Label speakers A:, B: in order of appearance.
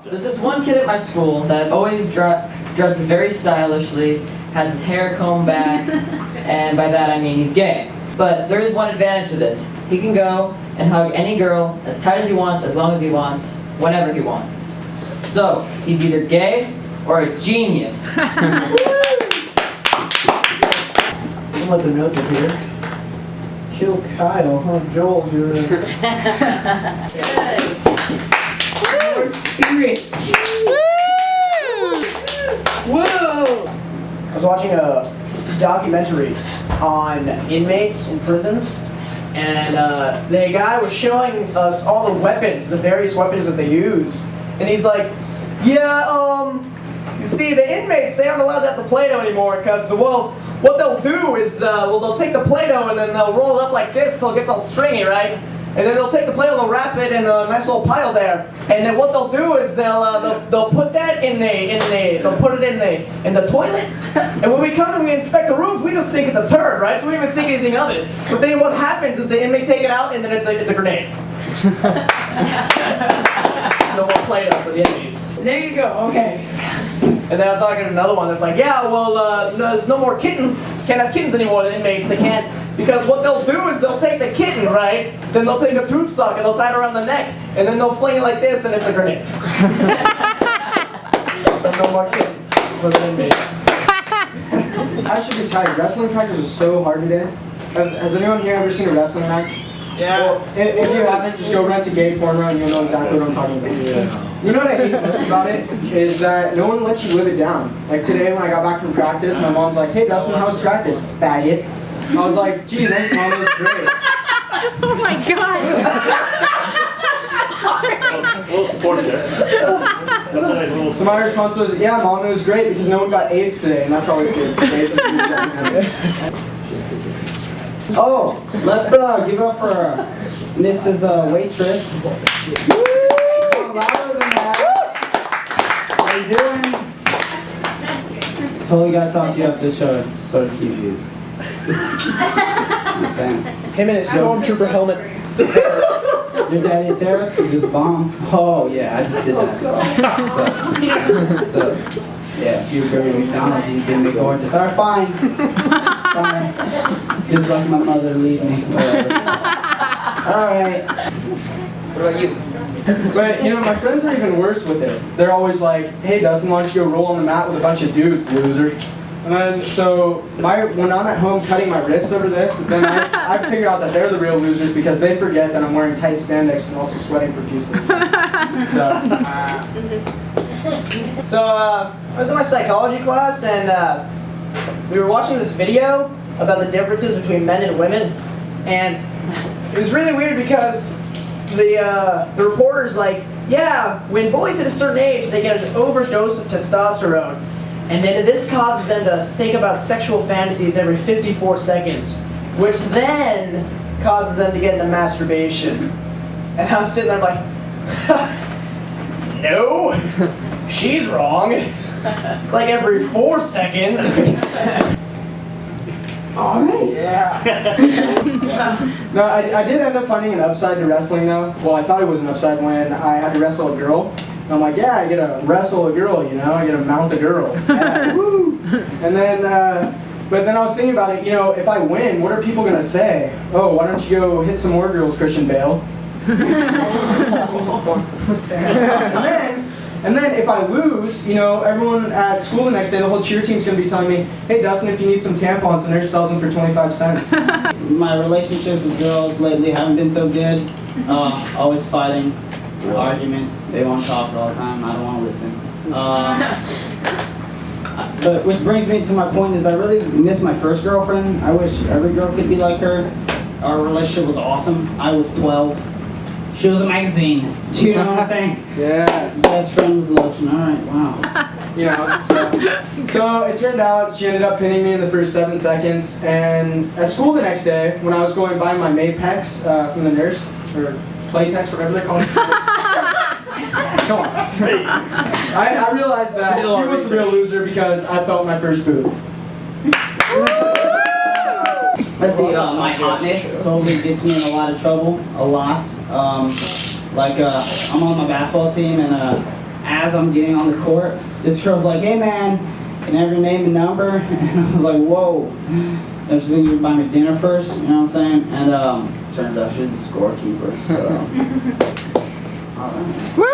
A: There's this one kid at my school that always dresses very stylishly, has his hair combed back, and by that I mean he's gay. But there is one advantage to this. He can go and hug any girl as tight as he wants, as long as he wants, whenever he wants. So, he's either gay or a genius.
B: I'll let the notes up here. Kill Kyle, huh? Joel, you're...
C: More spirit. Whoa!
B: I was watching a documentary on inmates in prisons, and the guy was showing us all the weapons, the various weapons that they use. And he's like, yeah, you see, the inmates, they aren't allowed to have the Play-Doh anymore, because, well, what they'll do is, they'll take the Play-Doh and then they'll roll it up like this so it gets all stringy, right? And then they'll take the Play-Doh and they'll wrap it in a nice little pile there. And then what they'll do is they'll put that they'll put it in the toilet. And when we come and we inspect the rooms, we just think it's a turd, right? So we don't even think anything of it. But then what happens is the inmate take it out and then it's a grenade. No more Play-Doh for the inmates.
C: There you go, okay.
B: And then I was talking to another one that's like, yeah, well, there's no more kittens. Can't have kittens anymore, the inmates. They can't, because what they'll do is they'll take the kitten, right? Then they'll take a tube sock and they'll tie it around the neck. And then they'll fling it like this and it's a grenade. So no more kittens for the inmates.
D: I should be tired. Wrestling practice was so hard today. Has anyone here ever seen a wrestling match?
B: Yeah.
D: Well, if you haven't, just go rent a gay porn run and you'll know exactly what I'm talking about. Yeah. You know what I hate most about it? Is that no one lets you live it down. Like today when I got back from practice, my mom's like, hey Dustin, how was practice? Faggot. I was like, gee, thanks mom, it was great.
C: Oh my god!
E: We'll support it there.
D: So my response was, yeah mom, it was great because no one got AIDS today, and that's always good.
F: Oh, let's give it up for Mrs. Waitress. Louder than that. How you doing? Totally gotta talk to you after the show, sort of keep you. I'm saying.
B: Him and his stormtrooper helmet.
F: Your daddy a terrorist because you're the bomb? Oh yeah, I just did that. So yeah, if you were going to McDonald's, you didn't make gorgeous. Alright, fine. Fine. Just like my mother to leave me. Alright.
A: What about you?
D: But, you know, my friends are even worse with it. They're always like, hey Dustin, why don't you go roll on the mat with a bunch of dudes, loser. And then, so, when I'm at home cutting my wrists over this, then I figure out that they're the real losers because they forget that I'm wearing tight spandex and also sweating profusely.
B: So, I was in my psychology class and we were watching this video about the differences between men and women. And it was really weird because the reporter's like, yeah, when boys at a certain age, they get an overdose of testosterone. And then this causes them to think about sexual fantasies every 54 seconds, which then causes them to get into masturbation. And I'm sitting there like, no, she's wrong. It's like every 4 seconds.
C: All right.
B: Yeah.
D: No, I did end up finding an upside to wrestling though. Well, I thought it was an upside when I had to wrestle a girl. And I'm like, yeah, I get to wrestle a girl, you know, I get to mount a girl. Yeah, woo! And then, but then I was thinking about it, you know, if I win, what are people going to say? Oh, why don't you go hit some more girls, Christian Bale? And then if I lose, you know, everyone at school the next day, the whole cheer team's going to be telling me, hey Dustin, if you need some tampons, the nurse sells them for 25 cents.
F: My relationships with girls lately haven't been so good. Always fighting, arguments. They want to talk all the time. I don't want to listen. But which brings me to my point is I really miss my first girlfriend. I wish every girl could be like her. Our relationship was awesome. I was 12. She was a magazine. You know what I'm saying?
D: Yeah.
F: Best friend was lotion. All right, wow.
D: You know, so it turned out she ended up pinning me in the first 7 seconds. And at school the next day, when I was going by my Mapex from the nurse, or Playtex, whatever they call it. Come on. I realized that she was the real loser because I felt my first boob.
F: Let's see, my hotness totally gets me in a lot of trouble. A lot. I'm on my basketball team and as I'm getting on the court, this girl's like, "Hey man, can I have your name and number?" And I was like, "Whoa." And she's gonna buy me dinner first, you know what I'm saying? And turns out she's a scorekeeper. So. All right.
C: Woo!